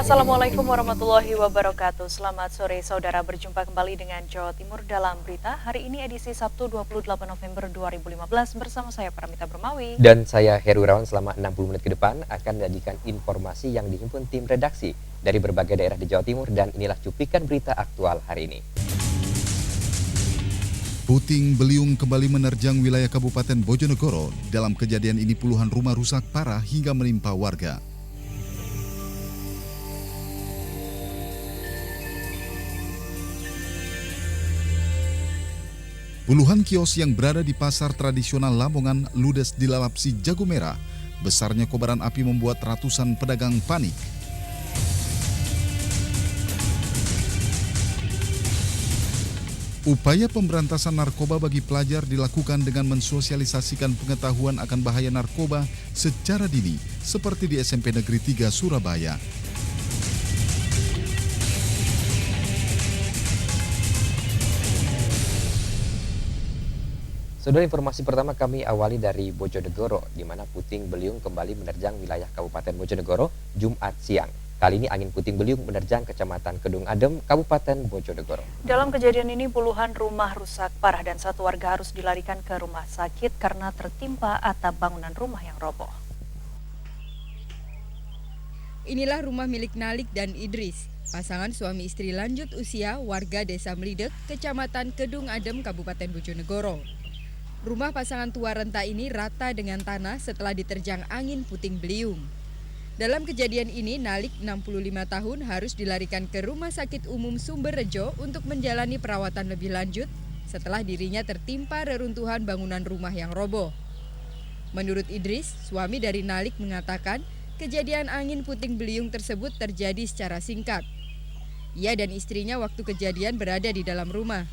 Assalamualaikum warahmatullahi wabarakatuh. Selamat sore saudara, berjumpa kembali dengan Jawa Timur dalam berita. Hari ini edisi Sabtu 28 November 2015 bersama saya Paramita Bermawi. Dan saya Heru Rawan. Selama 60 menit ke depan akan menyajikan informasi yang dihimpun tim redaksi dari berbagai daerah di Jawa Timur, dan inilah cuplikan berita aktual hari ini. Puting beliung kembali menerjang wilayah Kabupaten Bojonegoro. Dalam kejadian ini puluhan rumah rusak parah hingga menimpa warga. Puluhan kios yang berada di pasar tradisional Lamongan ludes dilalapsi jago merah. Besarnya kobaran api membuat ratusan pedagang panik. Upaya pemberantasan narkoba bagi pelajar dilakukan dengan mensosialisasikan pengetahuan akan bahaya narkoba secara dini, seperti di SMP Negeri 3 Surabaya. Saudara, informasi pertama kami awali dari Bojonegoro, di mana puting beliung kembali menerjang wilayah Kabupaten Bojonegoro Jumat siang. Kali ini angin puting beliung menerjang Kecamatan Kedung Adem, Kabupaten Bojonegoro. Dalam kejadian ini puluhan rumah rusak parah dan satu warga harus dilarikan ke rumah sakit karena tertimpa atap bangunan rumah yang roboh. Inilah rumah milik Nalik dan Idris, pasangan suami istri lanjut usia warga Desa Melidek, Kecamatan Kedung Adem, Kabupaten Bojonegoro. Rumah pasangan tua renta ini rata dengan tanah setelah diterjang angin puting beliung. Dalam kejadian ini, Nalik 65 tahun harus dilarikan ke Rumah Sakit Umum Sumberrejo untuk menjalani perawatan lebih lanjut setelah dirinya tertimpa reruntuhan bangunan rumah yang roboh. Menurut Idris, suami dari Nalik mengatakan kejadian angin puting beliung tersebut terjadi secara singkat. Ia dan istrinya waktu kejadian berada di dalam rumah.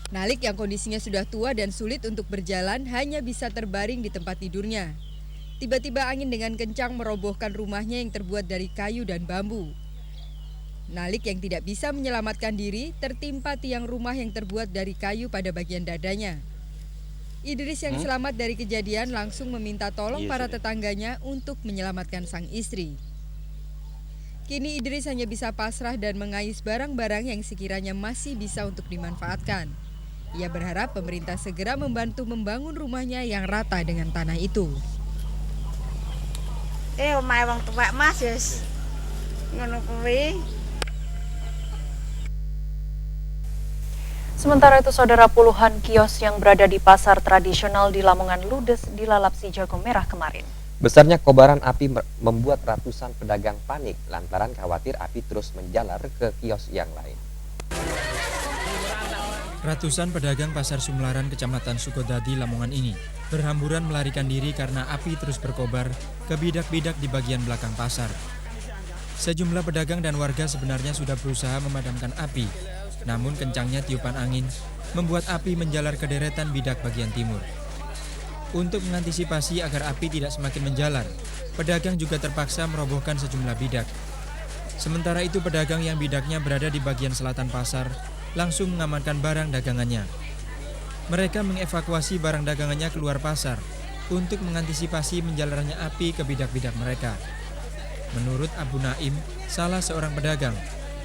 Nalik yang kondisinya sudah tua dan sulit untuk berjalan hanya bisa terbaring di tempat tidurnya. Tiba-tiba angin dengan kencang merobohkan rumahnya yang terbuat dari kayu dan bambu. Nalik yang tidak bisa menyelamatkan diri tertimpa tiang rumah yang terbuat dari kayu pada bagian dadanya. Idris yang selamat dari kejadian langsung meminta tolong para tetangganya untuk menyelamatkan sang istri. Kini Idris hanya bisa pasrah dan mengais barang-barang yang sekiranya masih bisa untuk dimanfaatkan. Ia berharap pemerintah segera membantu membangun rumahnya yang rata dengan tanah itu. Omahe wong tuwek Mas wis ngono kuwi. Sementara itu, saudara, puluhan kios yang berada di pasar tradisional di Lamongan ludes dilalapsi jago merah kemarin. Besarnya kobaran api membuat ratusan pedagang panik lantaran khawatir api terus menjalar ke kios yang lain. Ratusan pedagang pasar Sumlaran, Kecamatan Sukodadi, Lamongan ini berhamburan melarikan diri karena api terus berkobar ke bidak-bidak di bagian belakang pasar. Sejumlah pedagang dan warga sebenarnya sudah berusaha memadamkan api, namun kencangnya tiupan angin membuat api menjalar ke deretan bidak bagian timur. Untuk mengantisipasi agar api tidak semakin menjalar, pedagang juga terpaksa merobohkan sejumlah bidak. Sementara itu, pedagang yang bidaknya berada di bagian selatan pasar langsung mengamankan barang dagangannya. Mereka mengevakuasi barang dagangannya keluar pasar untuk mengantisipasi menjalarnya api ke bidak-bidak mereka. Menurut Abu Naim, salah seorang pedagang,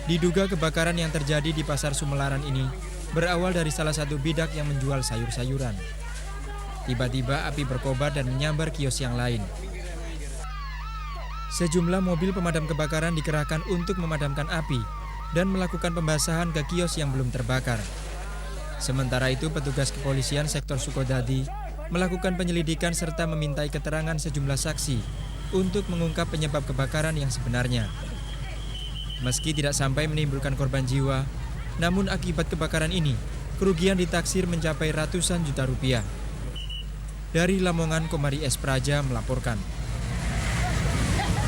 diduga kebakaran yang terjadi di pasar Sumelaran ini berawal dari salah satu bidak yang menjual sayur-sayuran. Tiba-tiba api berkobar dan menyambar kios yang lain. Sejumlah mobil pemadam kebakaran dikerahkan untuk memadamkan api dan melakukan pembasahan ke kios yang belum terbakar. Sementara itu, petugas kepolisian sektor Sukodadi melakukan penyelidikan serta memintai keterangan sejumlah saksi untuk mengungkap penyebab kebakaran yang sebenarnya. Meski tidak sampai menimbulkan korban jiwa, namun akibat kebakaran ini, kerugian ditaksir mencapai ratusan juta rupiah. Dari Lamongan, Komari S. Praja melaporkan.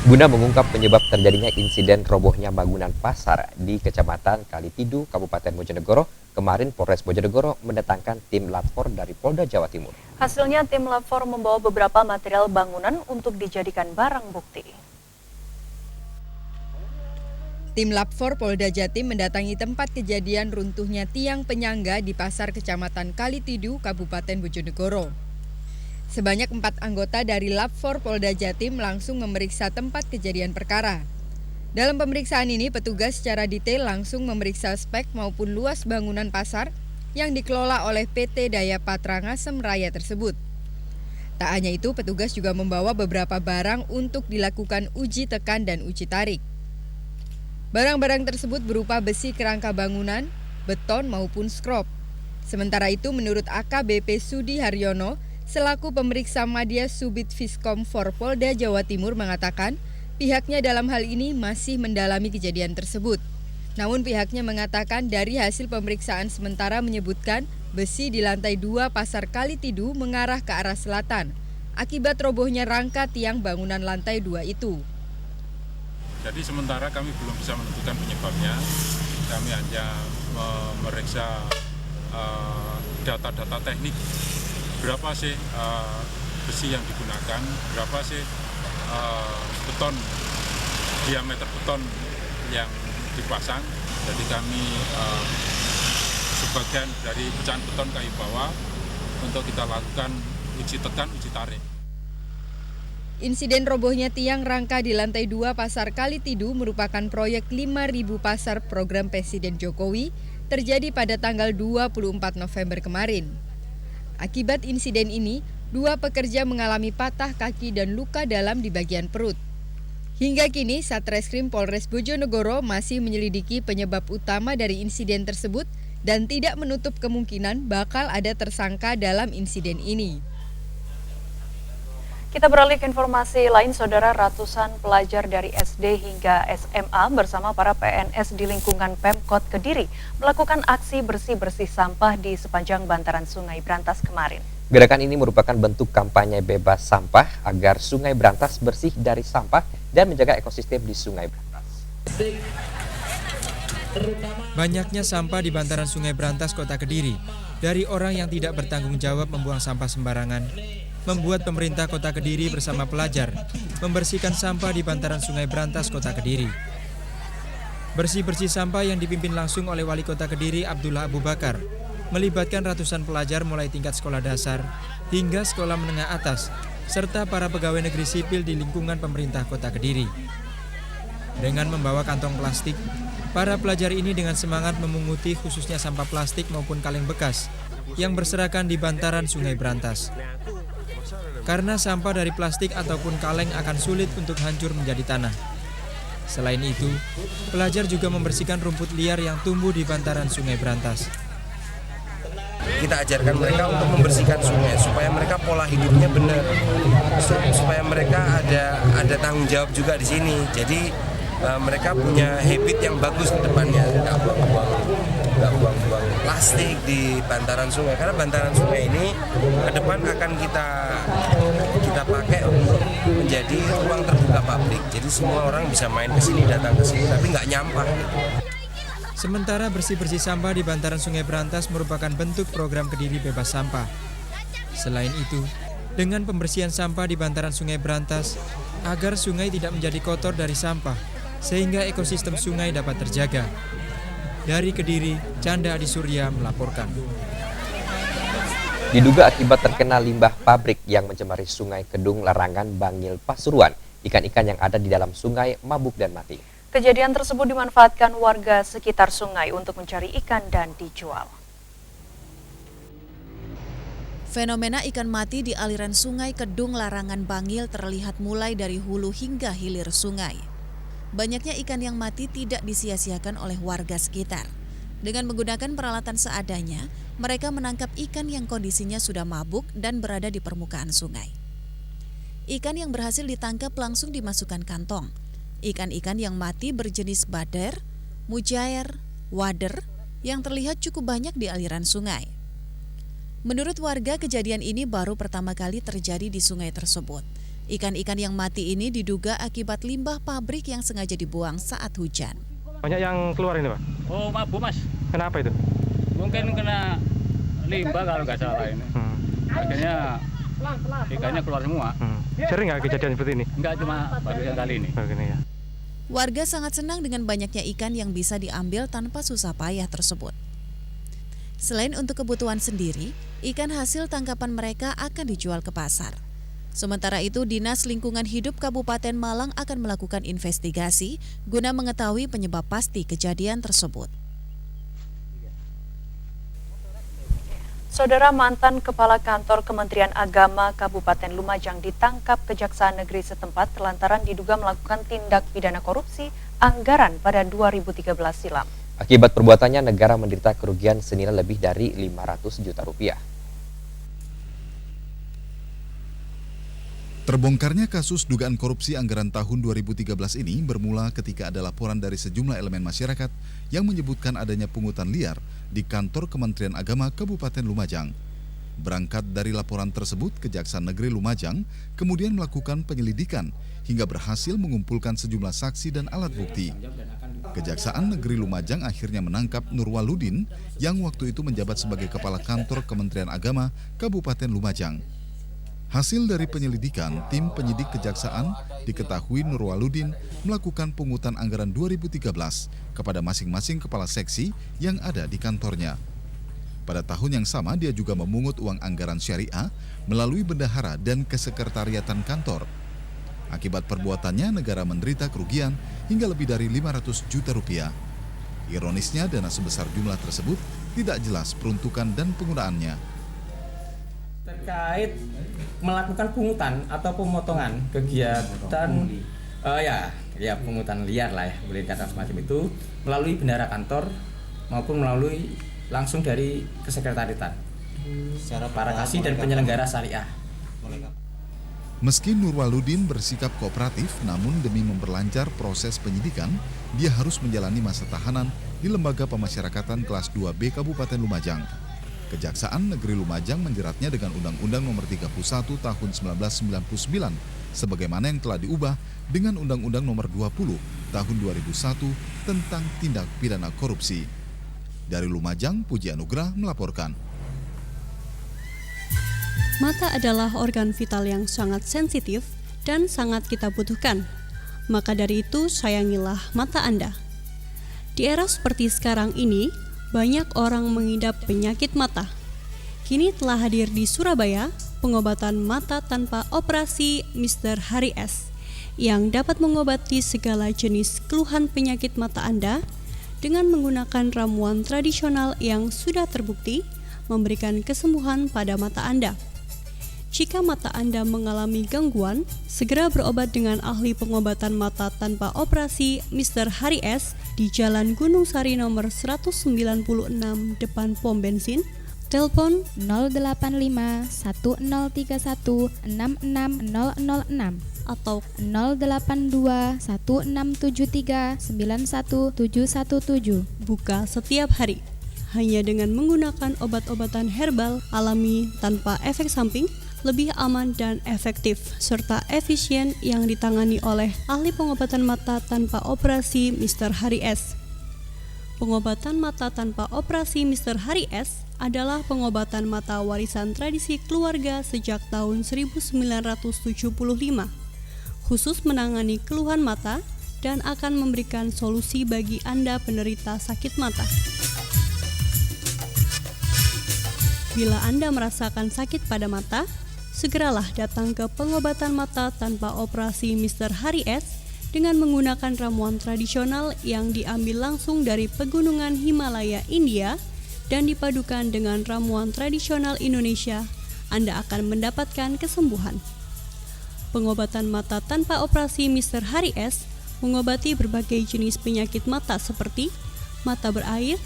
Guna mengungkap penyebab terjadinya insiden robohnya bangunan pasar di Kecamatan Kalitidu, Kabupaten Bojonegoro, kemarin Polres Bojonegoro mendatangkan tim Lapor dari Polda Jawa Timur. Hasilnya, tim Lapor membawa beberapa material bangunan untuk dijadikan barang bukti. Tim Lapfor Polda Jatim mendatangi tempat kejadian runtuhnya tiang penyangga di pasar Kecamatan Kalitidu, Kabupaten Bojonegoro. Sebanyak 4 anggota dari Lapfor Polda Jatim langsung memeriksa tempat kejadian perkara. Dalam pemeriksaan ini, petugas secara detail langsung memeriksa spek maupun luas bangunan pasar yang dikelola oleh PT Daya Patra Ngasem Raya tersebut. Tak hanya itu, petugas juga membawa beberapa barang untuk dilakukan uji tekan dan uji tarik. Barang-barang tersebut berupa besi kerangka bangunan, beton maupun skrop. Sementara itu, menurut AKBP Sudi Haryono, selaku pemeriksa Madya Subit Fiskom Forpolda Jawa Timur mengatakan, pihaknya dalam hal ini masih mendalami kejadian tersebut. Namun pihaknya mengatakan dari hasil pemeriksaan sementara menyebutkan besi di lantai 2 Pasar Kalitidu mengarah ke arah selatan akibat robohnya rangka tiang bangunan lantai 2 itu. Jadi sementara kami belum bisa menentukan penyebabnya. Kami hanya memeriksa data-data teknik. Berapa sih besi yang digunakan, berapa sih beton, diameter beton yang dipasang. Jadi kami sebagian dari pecahan beton kayu bawah untuk kita lakukan uji tekan, uji tarik. Insiden robohnya tiang rangka di lantai 2 Pasar Kalitidu merupakan proyek 5.000 pasar program Presiden Jokowi terjadi pada tanggal 24 November kemarin. Akibat insiden ini, 2 pekerja mengalami patah kaki dan luka dalam di bagian perut. Hingga kini, Satreskrim Polres Bojonegoro masih menyelidiki penyebab utama dari insiden tersebut dan tidak menutup kemungkinan bakal ada tersangka dalam insiden ini. Kita beralih ke informasi lain, saudara. Ratusan pelajar dari SD hingga SMA bersama para PNS di lingkungan Pemkot Kediri melakukan aksi bersih-bersih sampah di sepanjang bantaran Sungai Brantas kemarin. Gerakan ini merupakan bentuk kampanye bebas sampah agar Sungai Brantas bersih dari sampah dan menjaga ekosistem di Sungai Brantas. Banyaknya sampah di bantaran Sungai Brantas, Kota Kediri, dari orang yang tidak bertanggung jawab membuang sampah sembarangan, membuat pemerintah Kota Kediri bersama pelajar membersihkan sampah di bantaran Sungai Brantas, Kota Kediri. Bersih-bersih sampah yang dipimpin langsung oleh Wali Kota Kediri Abdullah Abu Bakar melibatkan ratusan pelajar mulai tingkat sekolah dasar hingga sekolah menengah atas, serta para pegawai negeri sipil di lingkungan pemerintah Kota Kediri. Dengan membawa kantong plastik, para pelajar ini dengan semangat memunguti khususnya sampah plastik maupun kaleng bekas yang berserakan di bantaran Sungai Brantas. Karena sampah dari plastik ataupun kaleng akan sulit untuk hancur menjadi tanah. Selain itu, pelajar juga membersihkan rumput liar yang tumbuh di bantaran Sungai Brantas. Kita ajarkan mereka untuk membersihkan sungai supaya mereka pola hidupnya benar, supaya mereka ada tanggung jawab juga di sini. Jadi mereka punya habit yang bagus ke depannya, nggak buang-buang plastik di bantaran sungai, karena bantaran sungai ini ke depan akan kita pakai untuk menjadi ruang terbuka publik. Jadi semua orang bisa main ke sini, datang ke sini, tapi nggak nyampah. Sementara bersih-bersih sampah di bantaran Sungai Brantas merupakan bentuk program Kediri Bebas Sampah. Selain itu, dengan pembersihan sampah di bantaran Sungai Brantas, agar sungai tidak menjadi kotor dari sampah, sehingga ekosistem sungai dapat terjaga. Dari Kediri, Canda Adi Surya melaporkan. Diduga akibat terkena limbah pabrik yang mencemari Sungai Kedung Larangan Bangil Pasuruan, ikan-ikan yang ada di dalam sungai mabuk dan mati. Kejadian tersebut dimanfaatkan warga sekitar sungai untuk mencari ikan dan dijual. Fenomena ikan mati di aliran Sungai Kedung Larangan Bangil terlihat mulai dari hulu hingga hilir sungai. Banyaknya ikan yang mati tidak disia-siakan oleh warga sekitar. Dengan menggunakan peralatan seadanya, mereka menangkap ikan yang kondisinya sudah mabuk dan berada di permukaan sungai. Ikan yang berhasil ditangkap langsung dimasukkan kantong. Ikan-ikan yang mati berjenis bader, mujair, wader yang terlihat cukup banyak di aliran sungai. Menurut warga, kejadian ini baru pertama kali terjadi di sungai tersebut. Ikan-ikan yang mati ini diduga akibat limbah pabrik yang sengaja dibuang saat hujan. Banyak yang keluar ini, Pak? Oh, mabuk, Mas. Kenapa itu? Mungkin kena limbah kalau nggak salah ini. Akhirnya ikannya keluar semua. Sering nggak kejadian seperti ini? Nggak, cuma baru yang kali ini. Ya. Warga sangat senang dengan banyaknya ikan yang bisa diambil tanpa susah payah tersebut. Selain untuk kebutuhan sendiri, ikan hasil tangkapan mereka akan dijual ke pasar. Sementara itu, Dinas Lingkungan Hidup Kabupaten Malang akan melakukan investigasi guna mengetahui penyebab pasti kejadian tersebut. Saudara, mantan Kepala Kantor Kementerian Agama Kabupaten Lumajang ditangkap Kejaksaan Negeri setempat lantaran diduga melakukan tindak pidana korupsi anggaran pada 2013 silam. Akibat perbuatannya, negara menderita kerugian senilai lebih dari 500 juta rupiah. Terbongkarnya kasus dugaan korupsi anggaran tahun 2013 ini bermula ketika ada laporan dari sejumlah elemen masyarakat yang menyebutkan adanya pungutan liar di kantor Kementerian Agama Kabupaten Lumajang. Berangkat dari laporan tersebut, Kejaksaan Negeri Lumajang kemudian melakukan penyelidikan hingga berhasil mengumpulkan sejumlah saksi dan alat bukti. Kejaksaan Negeri Lumajang akhirnya menangkap Nurwaluddin yang waktu itu menjabat sebagai Kepala Kantor Kementerian Agama Kabupaten Lumajang. Hasil dari penyelidikan, tim penyidik kejaksaan diketahui Nurwaluddin melakukan pungutan anggaran 2013 kepada masing-masing kepala seksi yang ada di kantornya. Pada tahun yang sama, dia juga memungut uang anggaran syariah melalui bendahara dan kesekretariatan kantor. Akibat perbuatannya, negara menderita kerugian hingga lebih dari 500 juta rupiah. Ironisnya, dana sebesar jumlah tersebut tidak jelas peruntukan dan penggunaannya. Terkait melakukan pungutan atau pemotongan kegiatan pungutan liar lah ya, boleh dikatakan semacam itu, melalui bendahara kantor maupun melalui langsung dari kesekretariatan para kasih dan penyelenggara syariah. Meski Nurwaluddin bersikap kooperatif, namun demi memperlancar proses penyidikan, dia harus menjalani masa tahanan di Lembaga Pemasyarakatan Kelas 2B Kabupaten Lumajang. Kejaksaan Negeri Lumajang menjeratnya dengan Undang-Undang Nomor 31 Tahun 1999, sebagaimana yang telah diubah dengan Undang-Undang Nomor 20 Tahun 2001 tentang tindak pidana korupsi. Dari Lumajang, Puji Anugrah melaporkan. Mata adalah organ vital yang sangat sensitif dan sangat kita butuhkan. Maka dari itu, sayangilah mata Anda. Di era seperti sekarang ini, banyak orang mengidap penyakit mata. Kini telah hadir di Surabaya pengobatan mata tanpa operasi Mr. Hari S yang dapat mengobati segala jenis keluhan penyakit mata Anda dengan menggunakan ramuan tradisional yang sudah terbukti memberikan kesembuhan pada mata Anda. Jika mata Anda mengalami gangguan, segera berobat dengan ahli pengobatan mata tanpa operasi Mr. Hari S di Jalan Gunung Sari nomor 196 depan pom bensin. Telepon 085 1031 66006 atau 082 1673 91717. Buka setiap hari. Hanya dengan menggunakan obat-obatan herbal alami tanpa efek samping, lebih aman dan efektif, serta efisien yang ditangani oleh ahli pengobatan mata tanpa operasi Mr. Hari S. Pengobatan mata tanpa operasi Mr. Hari S adalah pengobatan mata warisan tradisi keluarga sejak tahun 1975, khusus menangani keluhan mata dan akan memberikan solusi bagi Anda penderita sakit mata. Bila Anda merasakan sakit pada mata, segeralah datang ke pengobatan mata tanpa operasi Mr. Hari S dengan menggunakan ramuan tradisional yang diambil langsung dari pegunungan Himalaya, India, dan dipadukan dengan ramuan tradisional Indonesia. Anda akan mendapatkan kesembuhan. Pengobatan mata tanpa operasi Mr. Hari S mengobati berbagai jenis penyakit mata seperti mata berair,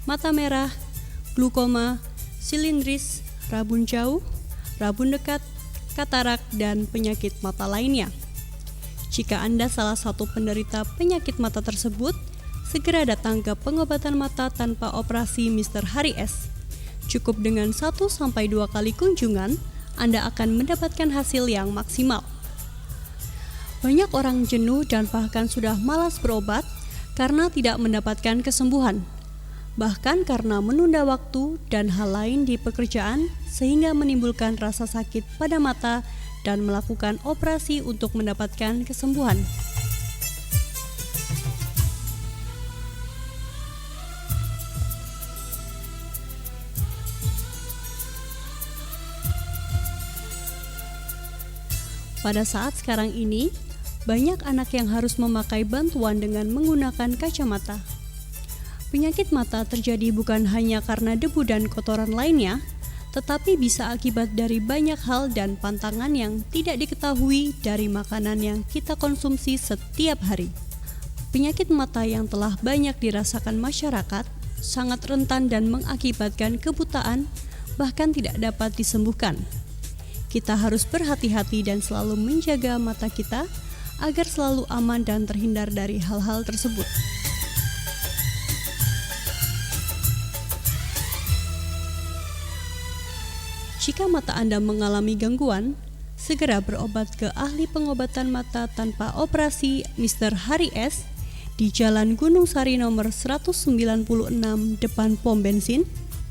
mata merah, glukoma, silindris, rabun jauh, rabun dekat, katarak, dan penyakit mata lainnya. Jika Anda salah satu penderita penyakit mata tersebut, segera datang ke pengobatan mata tanpa operasi Mr. Hari S. Cukup dengan 1-2 kali kunjungan, Anda akan mendapatkan hasil yang maksimal. Banyak orang jenuh dan bahkan sudah malas berobat karena tidak mendapatkan kesembuhan. Bahkan karena menunda waktu dan hal lain di pekerjaan sehingga menimbulkan rasa sakit pada mata dan melakukan operasi untuk mendapatkan kesembuhan. pada saat sekarang ini, banyak anak yang harus memakai bantuan dengan menggunakan kacamata. Penyakit mata terjadi bukan hanya karena debu dan kotoran lainnya, tetapi bisa akibat dari banyak hal dan pantangan yang tidak diketahui dari makanan yang kita konsumsi setiap hari. Penyakit mata yang telah banyak dirasakan masyarakat sangat rentan dan mengakibatkan kebutaan, bahkan tidak dapat disembuhkan. Kita harus berhati-hati dan selalu menjaga mata kita agar selalu aman dan terhindar dari hal-hal tersebut. Jika mata Anda mengalami gangguan, segera berobat ke ahli pengobatan mata tanpa operasi Mr. Hari S di Jalan Gunung Sari nomor 196 depan pom bensin.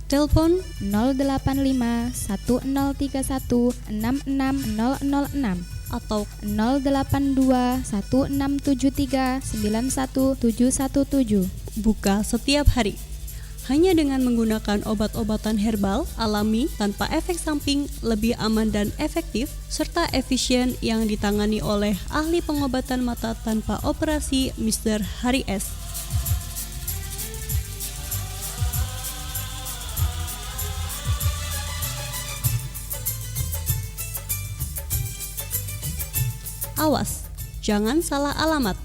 Telepon 085 1031 66006 atau 082 1673 91717. Buka setiap hari. Hanya dengan menggunakan obat-obatan herbal alami tanpa efek samping, lebih aman dan efektif, serta efisien yang ditangani oleh ahli pengobatan mata tanpa operasi Mr. Hari S. Awas, jangan salah alamat.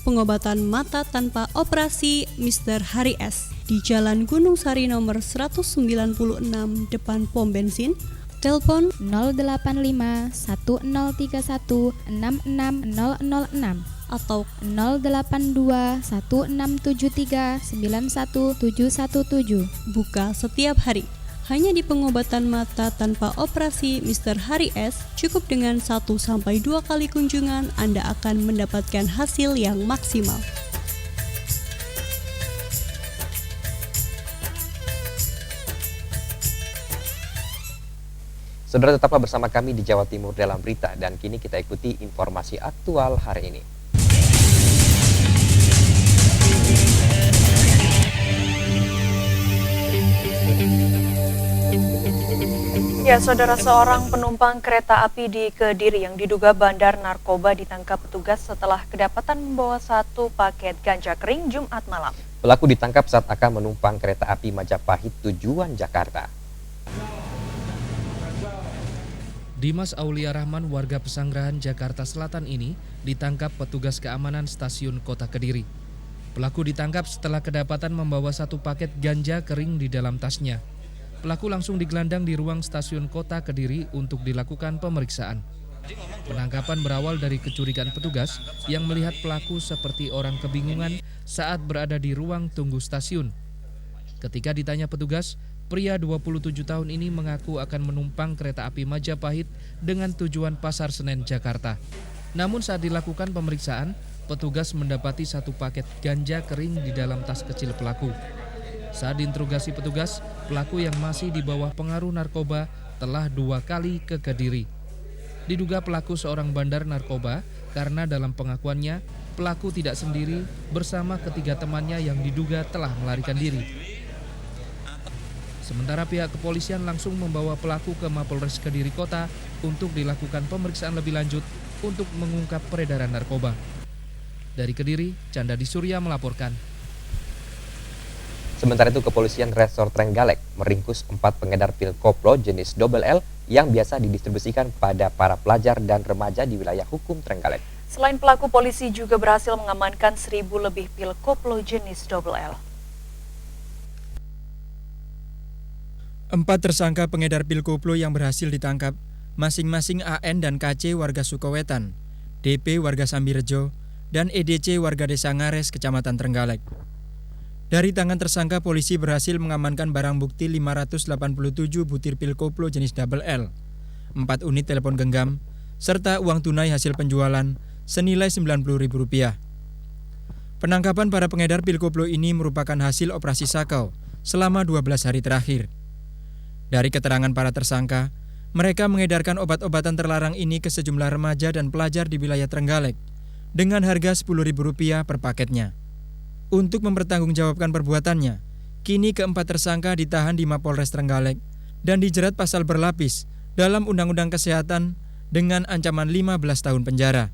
Pengobatan mata tanpa operasi Mr. Hari S di Jalan Gunung Sari nomor 196 depan pom bensin. Telepon 085 1031 66006 atau 082 1673 91717. Buka setiap hari. Hanya di pengobatan mata tanpa operasi Mr. Hari S, cukup dengan 1-2 kali kunjungan Anda akan mendapatkan hasil yang maksimal. Saudara, tetaplah bersama kami di Jawa Timur dalam berita, dan kini kita ikuti informasi aktual hari ini. Ya, saudara, seorang penumpang kereta api di Kediri yang diduga bandar narkoba ditangkap petugas setelah kedapatan membawa 1 paket ganja kering Jumat malam. Pelaku ditangkap saat akan menumpang kereta api Majapahit tujuan Jakarta. Dimas Aulia Rahman, warga Pesanggerahan, Jakarta Selatan ini ditangkap petugas keamanan stasiun Kota Kediri. Pelaku ditangkap setelah kedapatan membawa 1 paket ganja kering di dalam tasnya. Pelaku langsung digelandang di ruang stasiun Kota Kediri untuk dilakukan pemeriksaan. Penangkapan berawal dari kecurigaan petugas yang melihat pelaku seperti orang kebingungan saat berada di ruang tunggu stasiun. Ketika ditanya petugas, pria 27 tahun ini mengaku akan menumpang kereta api Majapahit dengan tujuan Pasar Senen, Jakarta. Namun saat dilakukan pemeriksaan, petugas mendapati 1 paket ganja kering di dalam tas kecil pelaku. Saat diinterogasi petugas, pelaku yang masih di bawah pengaruh narkoba telah 2 kali ke Kediri. Diduga pelaku seorang bandar narkoba karena dalam pengakuannya, pelaku tidak sendiri bersama ketiga temannya yang diduga telah melarikan diri. Sementara pihak kepolisian langsung membawa pelaku ke Mapolres Kediri Kota untuk dilakukan pemeriksaan lebih lanjut untuk mengungkap peredaran narkoba. Dari Kediri, Candadi Surya melaporkan. Sementara itu, kepolisian Resort Trenggalek meringkus 4 pengedar pil koplo jenis double L yang biasa didistribusikan pada para pelajar dan remaja di wilayah hukum Trenggalek. Selain pelaku, polisi juga berhasil mengamankan 1.000 lebih pil koplo jenis double L. 4 tersangka pengedar pil koplo yang berhasil ditangkap, masing-masing AN dan KC warga Sukowetan, DP warga Sambirejo, dan EDC warga Desa Ngares, Kecamatan Trenggalek. Dari tangan tersangka, polisi berhasil mengamankan barang bukti 587 butir pil koplo jenis double L, 4 unit telepon genggam, serta uang tunai hasil penjualan senilai Rp90.000. Penangkapan para pengedar pil koplo ini merupakan hasil operasi sakau selama 12 hari terakhir. Dari keterangan para tersangka, mereka mengedarkan obat-obatan terlarang ini ke sejumlah remaja dan pelajar di wilayah Trenggalek dengan harga Rp10.000 per paketnya. Untuk mempertanggungjawabkan perbuatannya, kini keempat tersangka ditahan di Mapolres Trenggalek dan dijerat pasal berlapis dalam Undang-Undang Kesehatan dengan ancaman 15 tahun penjara.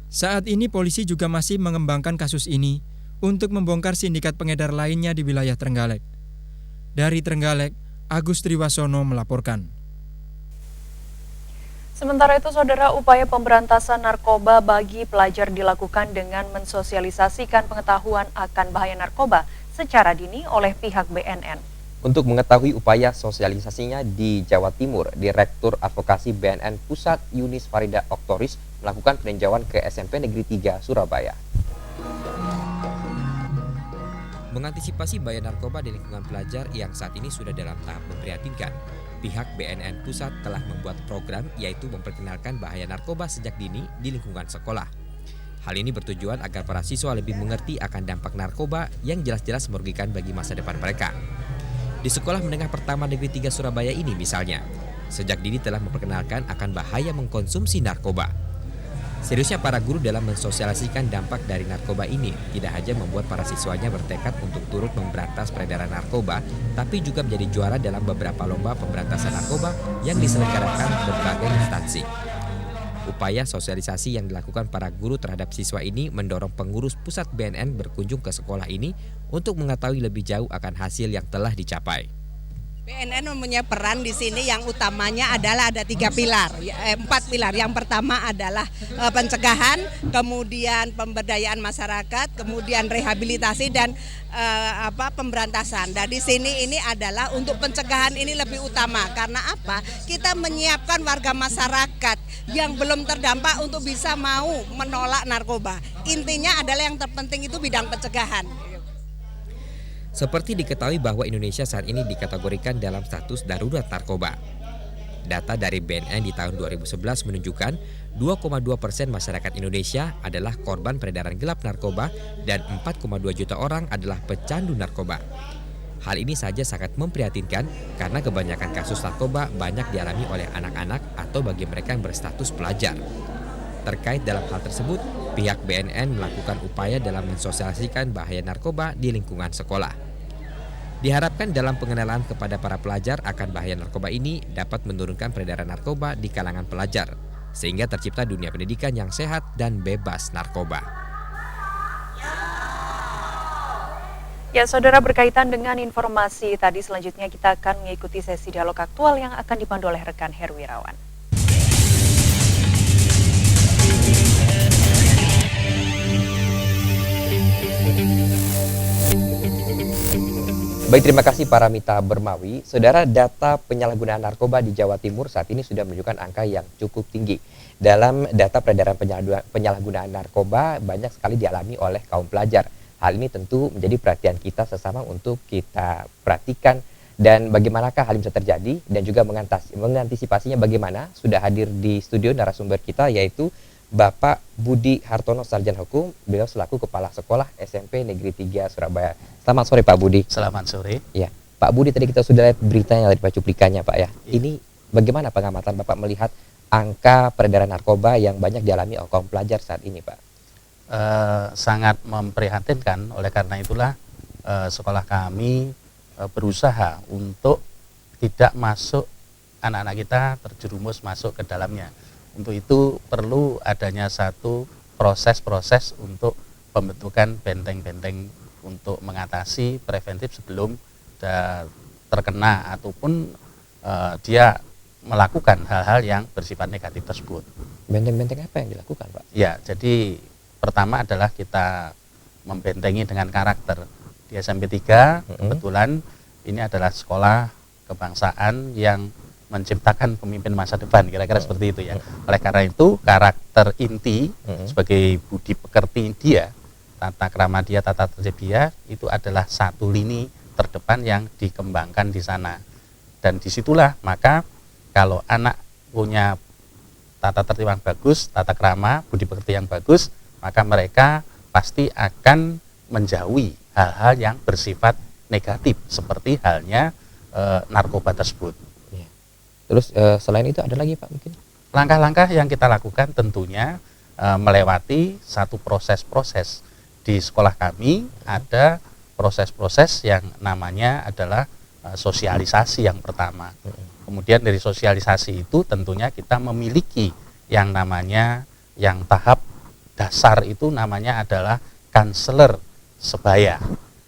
Saat ini polisi juga masih mengembangkan kasus ini untuk membongkar sindikat pengedar lainnya di wilayah Trenggalek. Dari Trenggalek, Agus Triwasono melaporkan. Sementara itu, Saudara, upaya pemberantasan narkoba bagi pelajar dilakukan dengan mensosialisasikan pengetahuan akan bahaya narkoba secara dini oleh pihak BNN. Untuk mengetahui upaya sosialisasinya di Jawa Timur, Direktur Advokasi BNN Pusat Yunis Farida Oktoris melakukan peninjauan ke SMP Negeri 3 Surabaya. Mengantisipasi bahaya narkoba di lingkungan pelajar yang saat ini sudah dalam tahap memprihatinkan, pihak BNN Pusat telah membuat program yaitu memperkenalkan bahaya narkoba sejak dini di lingkungan sekolah. Hal ini bertujuan agar para siswa lebih mengerti akan dampak narkoba yang jelas-jelas merugikan bagi masa depan mereka. Di Sekolah Menengah Pertama Negeri 3 Surabaya ini misalnya, sejak dini telah memperkenalkan akan bahaya mengkonsumsi narkoba. Seriusnya para guru dalam mensosialisasikan dampak dari narkoba ini tidak hanya membuat para siswanya bertekad untuk turut memberantas peredaran narkoba, tapi juga menjadi juara dalam beberapa lomba pemberantasan narkoba yang diselenggarakan berbagai instansi. Upaya sosialisasi yang dilakukan para guru terhadap siswa ini mendorong pengurus pusat BNN berkunjung ke sekolah ini untuk mengetahui lebih jauh akan hasil yang telah dicapai. BNN mempunyai peran di sini yang utamanya adalah ada 3 pilar, 4 pilar. Yang pertama adalah pencegahan, kemudian pemberdayaan masyarakat, kemudian rehabilitasi dan pemberantasan. Dan di sini ini adalah untuk pencegahan ini lebih utama karena apa? Kita menyiapkan warga masyarakat yang belum terdampak untuk bisa mau menolak narkoba. Intinya adalah yang terpenting itu bidang pencegahan. Seperti diketahui bahwa Indonesia saat ini dikategorikan dalam status darurat narkoba. Data dari BNN di tahun 2011 menunjukkan 2,2% masyarakat Indonesia adalah korban peredaran gelap narkoba dan 4,2 juta orang adalah pecandu narkoba. Hal ini saja sangat memprihatinkan karena kebanyakan kasus narkoba banyak dialami oleh anak-anak atau bagi mereka yang berstatus pelajar. Terkait dalam hal tersebut, pihak BNN melakukan upaya dalam mensosialisasikan bahaya narkoba di lingkungan sekolah. Diharapkan dalam pengenalan kepada para pelajar akan bahaya narkoba ini dapat menurunkan peredaran narkoba di kalangan pelajar, sehingga tercipta dunia pendidikan yang sehat dan bebas narkoba. Ya, Saudara, berkaitan dengan informasi tadi, selanjutnya kita akan mengikuti sesi dialog aktual yang akan dipandu oleh rekan Heru Wirawan. Baik, terima kasih Paramita Bermawi. Saudara, data penyalahgunaan narkoba di Jawa Timur saat ini sudah menunjukkan angka yang cukup tinggi. Dalam data peredaran penyalahgunaan narkoba banyak sekali dialami oleh kaum pelajar. Hal ini tentu menjadi perhatian kita sesama untuk kita perhatikan dan bagaimanakah hal ini bisa terjadi dan juga mengantisipasinya bagaimana. Sudah hadir di studio narasumber kita yaitu Bapak Budi Hartono, Sarjana Hukum, beliau selaku Kepala Sekolah SMP Negeri 3 Surabaya. Selamat sore Pak Budi. Selamat sore. Ya, Pak Budi, tadi kita sudah lihat beritanya dari cuplikannya Pak ya. Ini bagaimana pengamatan Bapak melihat angka peredaran narkoba yang banyak dialami oleh kaum pelajar saat ini Pak? Sangat memprihatinkan, oleh karena itulah sekolah kami berusaha untuk tidak masuk anak-anak kita terjerumus masuk ke dalamnya. Untuk itu perlu adanya satu proses-proses untuk pembentukan benteng-benteng untuk mengatasi preventif sebelum terkena ataupun dia melakukan hal-hal yang bersifat negatif tersebut. Benteng-benteng apa yang dilakukan Pak? Ya, jadi pertama adalah kita membentengi dengan karakter. Di SMP 3 kebetulan ini adalah sekolah kebangsaan yang menciptakan pemimpin masa depan, kira-kira seperti itu ya. Oleh karena itu karakter inti sebagai budi pekerti dia, tata krama dia, tata tertib dia itu adalah satu lini terdepan yang dikembangkan di sana. Dan disitulah maka kalau anak punya tata tertib yang bagus, tata krama, budi pekerti yang bagus, maka mereka pasti akan menjauhi hal-hal yang bersifat negatif seperti halnya narkoba tersebut. Terus selain itu ada lagi Pak mungkin? Langkah-langkah yang kita lakukan tentunya melewati satu proses-proses. Di sekolah kami ada proses-proses yang namanya adalah sosialisasi yang pertama. Kemudian dari sosialisasi itu tentunya kita memiliki yang namanya yang tahap dasar itu namanya adalah kanseler sebaya.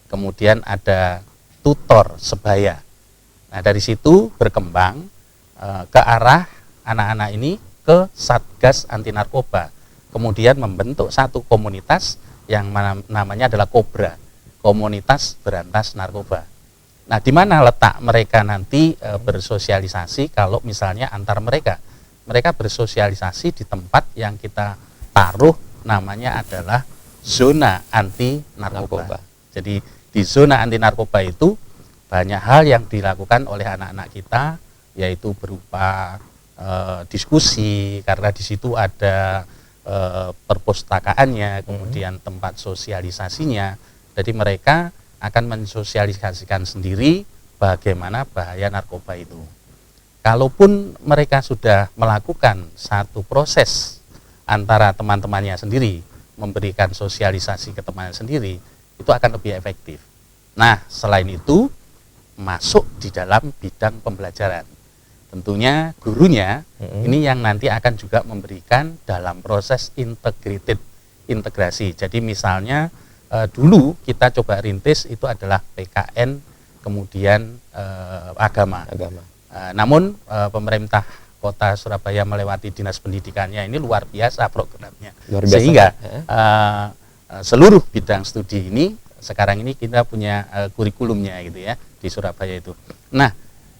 Kemudian ada tutor sebaya. Nah, dari situ berkembang ke arah anak-anak ini ke Satgas Anti Narkoba. Kemudian membentuk satu komunitas yang namanya adalah Kobra, Komunitas Berantas Narkoba. Nah, di mana letak mereka nanti bersosialisasi kalau misalnya antar mereka? Mereka bersosialisasi di tempat yang kita taruh namanya adalah zona anti narkoba. Jadi di zona anti narkoba itu banyak hal yang dilakukan oleh anak-anak kita, yaitu berupa diskusi, karena di situ ada perpustakaannya, kemudian tempat sosialisasinya. Jadi mereka akan mensosialisasikan sendiri bagaimana bahaya narkoba itu. Kalaupun mereka sudah melakukan satu proses antara teman-temannya sendiri, memberikan sosialisasi ke temannya sendiri, itu akan lebih efektif. Nah, selain itu masuk di dalam bidang pembelajaran. Tentunya gurunya ini yang nanti akan juga memberikan dalam proses integrasi. Jadi misalnya dulu kita coba rintis itu adalah PKN, kemudian agama. Namun pemerintah Kota Surabaya melewati Dinas Pendidikannya ini luar biasa programnya. Sehingga seluruh bidang studi ini sekarang ini kita punya kurikulumnya gitu ya di Surabaya itu. Nah,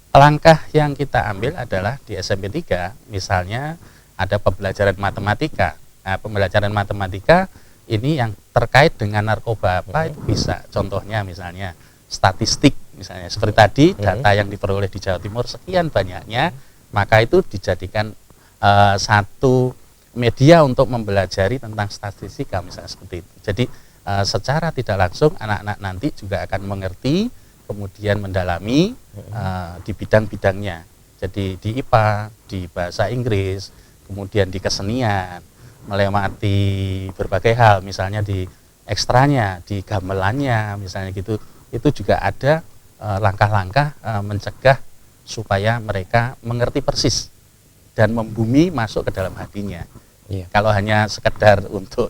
langkah yang kita ambil adalah di SMP 3 misalnya ada pembelajaran matematika. Nah, pembelajaran matematika ini yang terkait dengan narkoba apa itu bisa. Contohnya misalnya statistik misalnya seperti tadi data yang diperoleh di Jawa Timur sekian banyaknya, maka itu dijadikan satu media untuk mempelajari tentang statistika misalnya seperti itu. Jadi secara tidak langsung anak-anak nanti juga akan mengerti, kemudian mendalami di bidang-bidangnya. Jadi di IPA, di bahasa Inggris, kemudian di kesenian, melewati berbagai hal, misalnya di ekstranya, di gamelannya, misalnya gitu. Itu juga ada langkah-langkah mencegah supaya mereka mengerti persis dan membumi masuk ke dalam hatinya. Kalau hanya sekedar untuk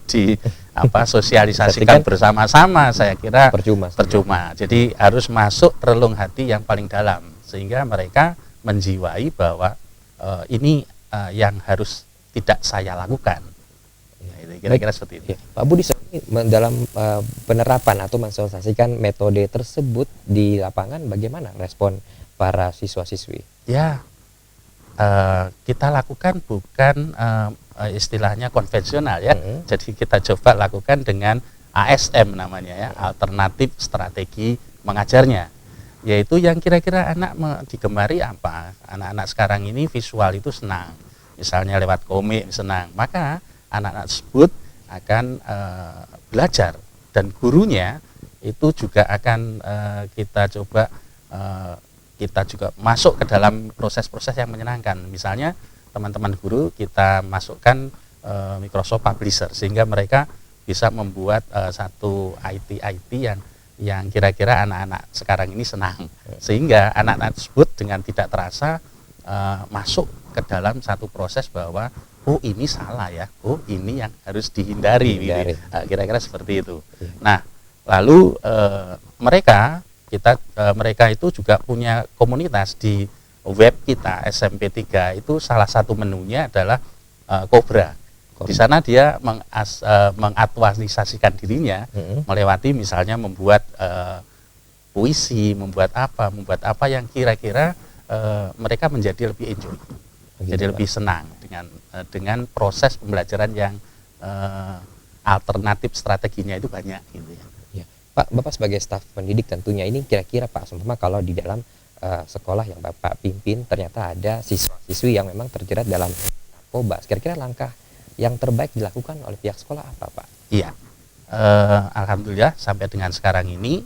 sosialisasikan bersama-sama, saya kira percuma. Jadi harus masuk relung hati yang paling dalam sehingga mereka menjiwai bahwa ini yang harus tidak saya lakukan. Kira-kira seperti itu. Pak Budi, dalam penerapan atau mensosialisasikan metode tersebut di lapangan, bagaimana respon para siswa-siswi? Ya, kita lakukan bukan istilahnya konvensional ya. Jadi kita coba lakukan dengan ASM namanya ya, alternatif strategi mengajarnya. Yaitu yang kira-kira anak digemari apa? Anak-anak sekarang ini visual itu senang. Misalnya lewat komik senang. Maka anak-anak tersebut akan belajar dan gurunya itu juga akan kita coba kita juga masuk ke dalam proses-proses yang menyenangkan. Misalnya teman-teman guru kita masukkan Microsoft Publisher sehingga mereka bisa membuat satu IT yang kira-kira anak-anak sekarang ini senang, sehingga anak-anak tersebut dengan tidak terasa masuk ke dalam satu proses bahwa oh ini salah ya, oh ini yang harus dihindari. Gitu. Kira-kira seperti itu. Nah, lalu mereka itu juga punya komunitas di web kita SMP 3 itu salah satu menunya adalah Kobra. Di sana dia mengaktualisasikan dirinya melewati misalnya membuat puisi, membuat apa yang kira-kira mereka menjadi lebih enjoy, jadi lebih senang dengan proses pembelajaran yang alternatif strateginya itu banyak gitu ya. Pak, Bapak sebagai staf pendidik tentunya ini kira-kira Pak, seumpama kalau di dalam sekolah yang Bapak pimpin ternyata ada siswa-siswi yang memang terjerat dalam narkoba, kira-kira langkah yang terbaik dilakukan oleh pihak sekolah apa, Pak? Iya, alhamdulillah sampai dengan sekarang ini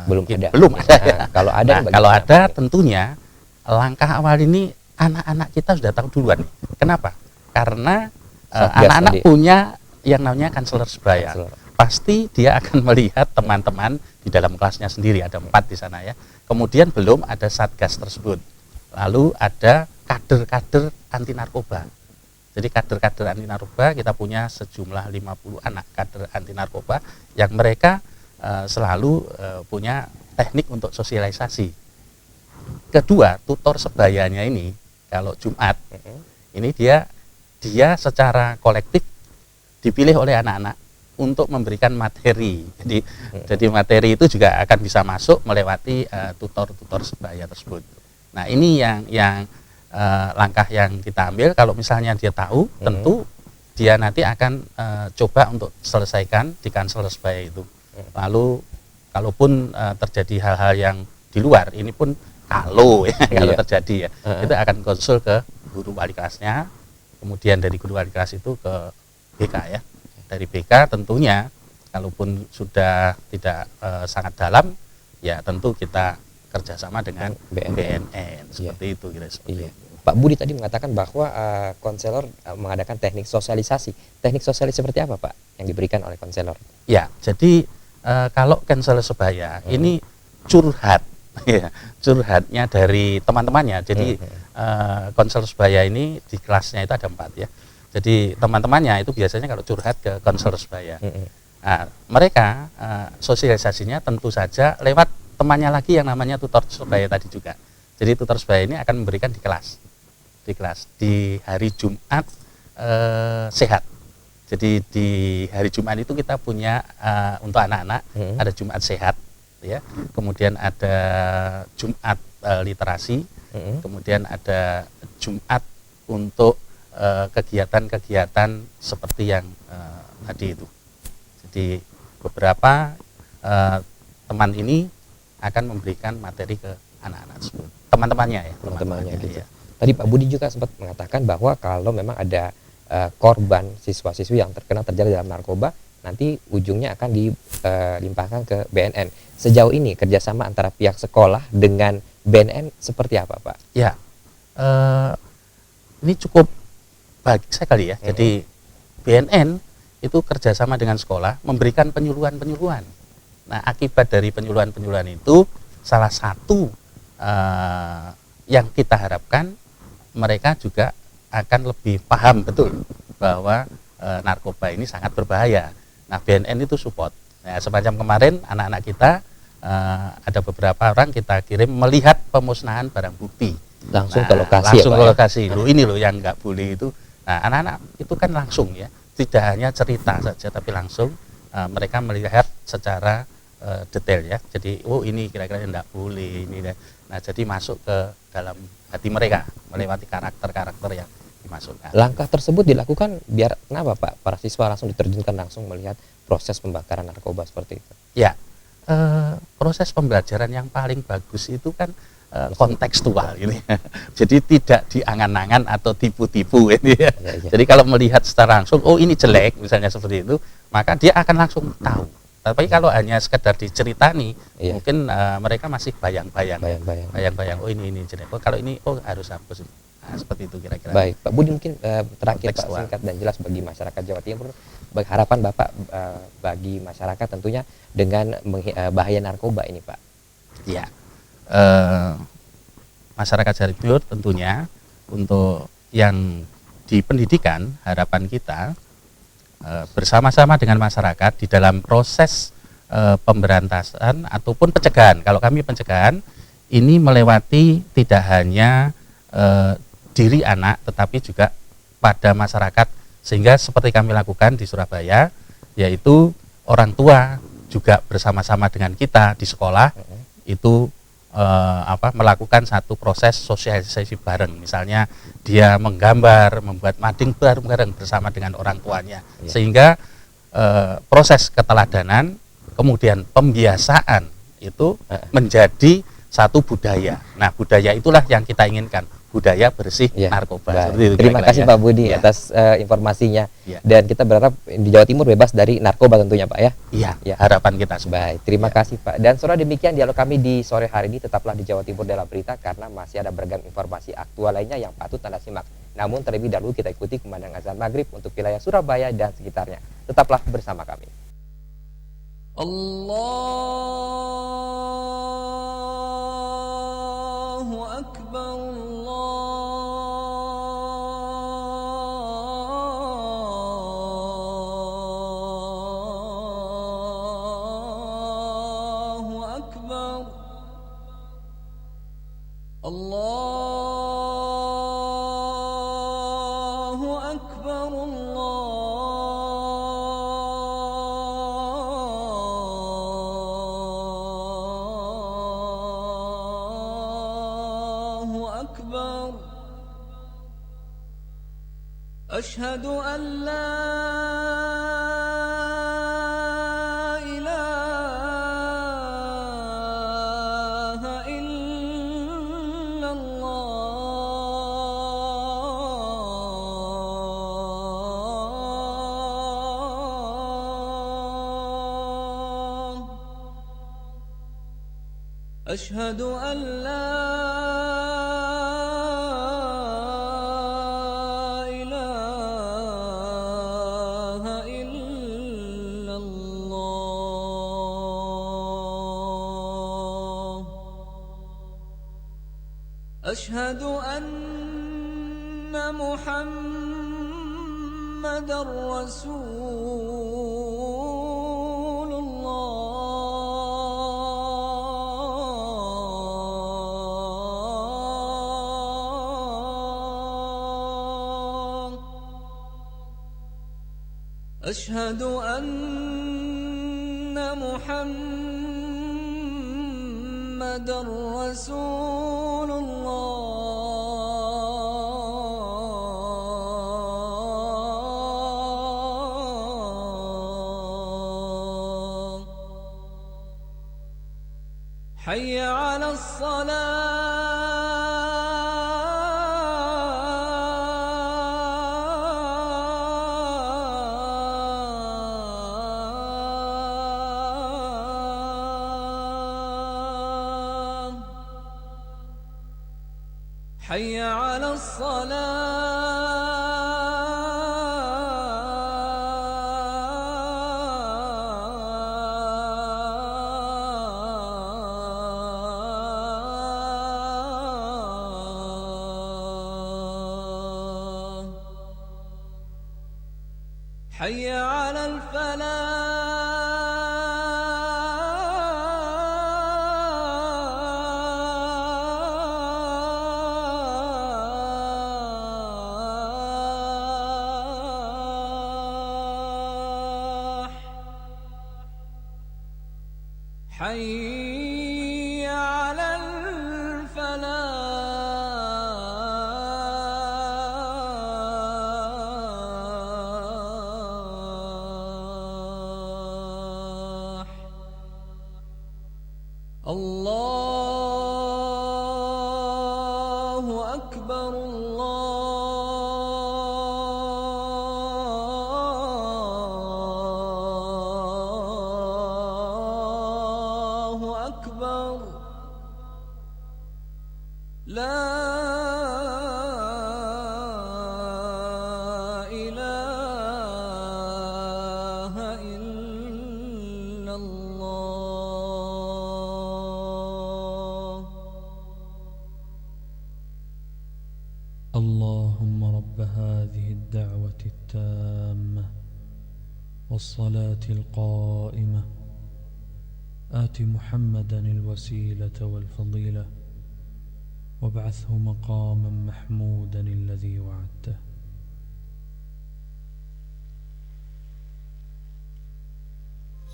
belum ada. Kalau ada, tentunya langkah awal ini anak-anak kita sudah tahu duluan. Kenapa? Karena anak-anak punya yang namanya kanseler sebaya. Pasti dia akan melihat teman-teman di dalam kelasnya sendiri, ada 4 di sana ya. Kemudian belum ada satgas tersebut. Lalu ada kader-kader anti narkoba. Jadi kader-kader anti narkoba kita punya sejumlah 50 anak kader anti narkoba yang mereka selalu punya teknik untuk sosialisasi. Kedua, tutor sebayanya ini kalau Jumat ini dia secara kolektif dipilih oleh anak-anak untuk memberikan materi. Jadi materi itu juga akan bisa masuk melewati tutor-tutor sebaya tersebut. Nah, ini yang langkah yang kita ambil. Kalau misalnya dia tahu, tentu dia nanti akan coba untuk selesaikan di kansel sebaya itu. Lalu kalaupun terjadi hal-hal yang di luar, ini pun kalau terjadi ya, kita akan konsul ke guru wali kelasnya, kemudian dari guru wali kelas itu ke BK ya. Dari BK tentunya kalaupun sudah tidak sangat dalam, ya tentu kita kerjasama dengan BNN seperti itu kira seperti itu. Pak Budi tadi mengatakan bahwa konselor mengadakan teknik sosialisasi. Teknik sosialisasi seperti apa Pak yang diberikan oleh konselor? Ya, jadi kalau konselor sebaya ini curhat, ya, curhatnya dari teman-temannya. Jadi konselor sebaya ini di kelasnya itu ada 4 ya. Jadi teman-temannya itu biasanya kalau curhat ke konselor sebaya. Nah, mereka sosialisasinya tentu saja lewat temannya lagi yang namanya tutor sebaya tadi juga. Jadi tutor sebaya ini akan memberikan di kelas di hari Jumat sehat. Jadi di hari Jumat itu kita punya untuk anak-anak ada Jumat sehat, ya. Kemudian ada Jumat literasi, kemudian ada Jumat untuk kegiatan-kegiatan seperti yang tadi itu. Jadi beberapa teman ini akan memberikan materi ke anak-anak tersebut, teman-temannya ya, teman-temannya gitu. Ya. Tadi Pak Budi juga sempat mengatakan bahwa kalau memang ada korban siswa-siswi yang terjadi dalam narkoba, nanti ujungnya akan dilimpahkan ke BNN. Sejauh ini kerjasama antara pihak sekolah dengan BNN seperti apa Pak? Ya, ini cukup baik sekali ya. Jadi BNN itu kerjasama dengan sekolah memberikan penyuluhan-penyuluhan. Nah, akibat dari penyuluhan-penyuluhan itu salah satu yang kita harapkan mereka juga akan lebih paham betul bahwa narkoba ini sangat berbahaya. Nah, BNN itu support. Nah, semacam kemarin anak-anak kita ada beberapa orang kita kirim melihat pemusnahan barang bukti. Langsung ke lokasi. Langsung ke lokasi. Loh, ini loh yang nggak boleh itu. Nah, anak-anak itu kan langsung ya, tidak hanya cerita saja tapi langsung mereka melihat secara detail ya. Jadi ini kira-kira tidak boleh ini. Nah, jadi masuk ke dalam hati mereka melewati karakter-karakter yang dimasukkan. Langkah tersebut dilakukan biar kenapa Pak? Para siswa langsung diterjunkan langsung melihat proses pembakaran narkoba seperti itu. Ya, proses pembelajaran yang paling bagus itu kan kontekstual ini. Jadi tidak diangan-angan atau tipu-tipu ini ya. Jadi kalau melihat secara langsung, ini jelek misalnya seperti itu, maka dia akan langsung tahu. Tapi kalau hanya sekedar diceritani, mungkin mereka masih bayang-bayang, ini jelek. Kalau ini harus hapus. Nah, seperti itu kira-kira. Baik, Pak Budi mungkin terakhir Pak, singkat dan jelas bagi masyarakat Jawa Timur, harapan Bapak bagi masyarakat tentunya dengan bahaya narkoba ini Pak. Iya, masyarakat Jawa Timur tentunya untuk yang di pendidikan harapan kita bersama-sama dengan masyarakat di dalam proses pemberantasan ataupun pencegahan. Kalau kami pencegahan ini melewati tidak hanya diri anak tetapi juga pada masyarakat, sehingga seperti kami lakukan di Surabaya, yaitu orang tua juga bersama-sama dengan kita di sekolah itu melakukan satu proses sosialisasi bareng. Misalnya dia menggambar, membuat mading bareng bersama dengan orang tuanya, sehingga proses keteladanan kemudian pembiasaan itu menjadi satu budaya. Nah, budaya itulah yang kita inginkan, budaya bersih narkoba. Itu, terima kasih Pak Budi atas informasinya. Dan kita berharap di Jawa Timur bebas dari narkoba tentunya Pak ya. Iya, harapan kita. Baik, terima kasih Pak. Dan saudara, demikian dialog kami di sore hari ini. Tetaplah di Jawa Timur dalam berita karena masih ada beragam informasi aktual lainnya yang patut Anda simak. Namun terlebih dahulu kita ikuti kumandang azan maghrib untuk wilayah Surabaya dan sekitarnya. Tetaplah bersama kami. Allahu Akbar, Allah Allahu Akbar, Allahu Akbar. Asyhadu an la أشهد أن لا إله إلا الله. أشهد أن محمدًا رسول الله. أشهد أن محمدًا رسول الله. حي على حي على الصلاة. حي على الفلاح. حي على الفلاح. الله أكبر، الله أكبر. لا إله إلا الله. اللهم رب هذه الدعوة التامة والصلاة القائمة آت محمدا الوسيلة والفضيلة وابعثه مقاما محمودا الذي وعدته.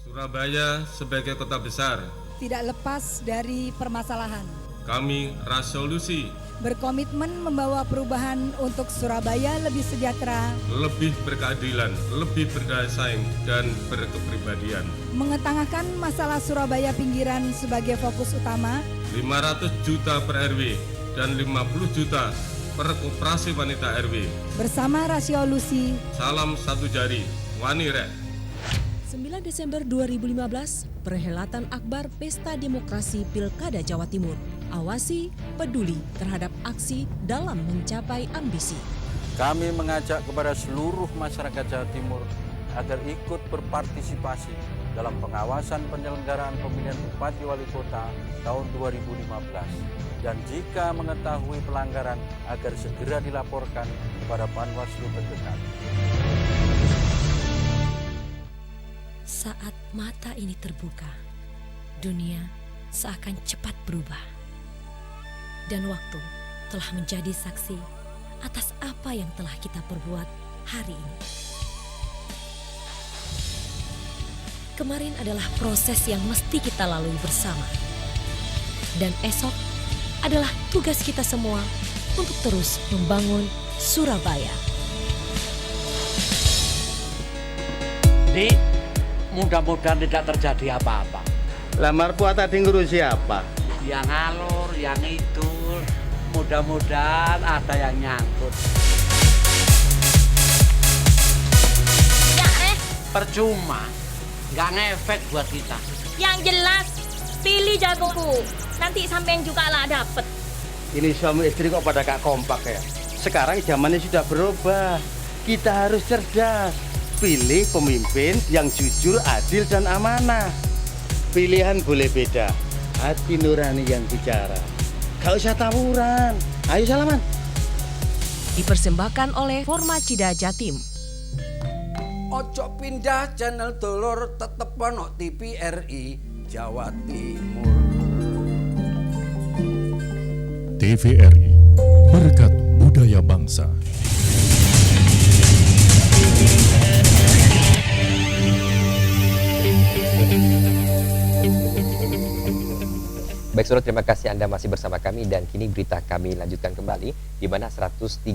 Surabaya sebagai kota besar, tidak lepas dari permasalahan. kami Rasolusi Berkomitmen membawa perubahan untuk Surabaya lebih sejahtera, lebih berkeadilan, lebih berdaya saing, dan berkepribadian. mengetengahkan masalah Surabaya pinggiran sebagai fokus utama, 500 juta per RW dan 50 juta per koperasi wanita RW. bersama Rasolusi Salam satu jari, Wani Rek. 9 Desember 2015, perhelatan akbar Pesta Demokrasi Pilkada Jawa Timur. Awasi, peduli terhadap aksi dalam mencapai ambisi. Kami mengajak kepada seluruh masyarakat Jawa Timur agar ikut berpartisipasi dalam pengawasan penyelenggaraan pemilihan Bupati Wali Kota tahun 2015. Dan jika mengetahui pelanggaran agar segera dilaporkan kepada Panwaslu terdekat. Saat mata ini terbuka, dunia seakan cepat berubah. dan waktu telah menjadi saksi atas apa yang telah kita perbuat hari ini. Kemarin adalah proses yang mesti kita lalui bersama. Dan esok adalah tugas kita semua untuk terus membangun Surabaya. Di, mudah-mudahan tidak terjadi apa-apa. Lamar puat tadi ngurus siapa? Yang ngalur, yang ngidul, mudah-mudahan ada yang nyangkut. Ya Percuma, nggak ngefek buat kita. yang jelas pilih jagoku. Nanti sampean juga lah dapet. Ini suami istri kok pada gak kompak ya? Sekarang zamannya sudah berubah. Kita harus cerdas. Pilih pemimpin yang jujur, adil, dan amanah. Pilihan boleh beda. Hati nurani yang bicara. Gak usah tawuran. Ayo salaman. Dipersembahkan oleh Formacida Jatim. Ojo pindah channel Dolor, tetep ono TVRI Jawa Timur. TVRI, berkat budaya bangsa. Baik Saudara, terima kasih Anda masih bersama kami dan kini berita kami lanjutkan kembali di mana 138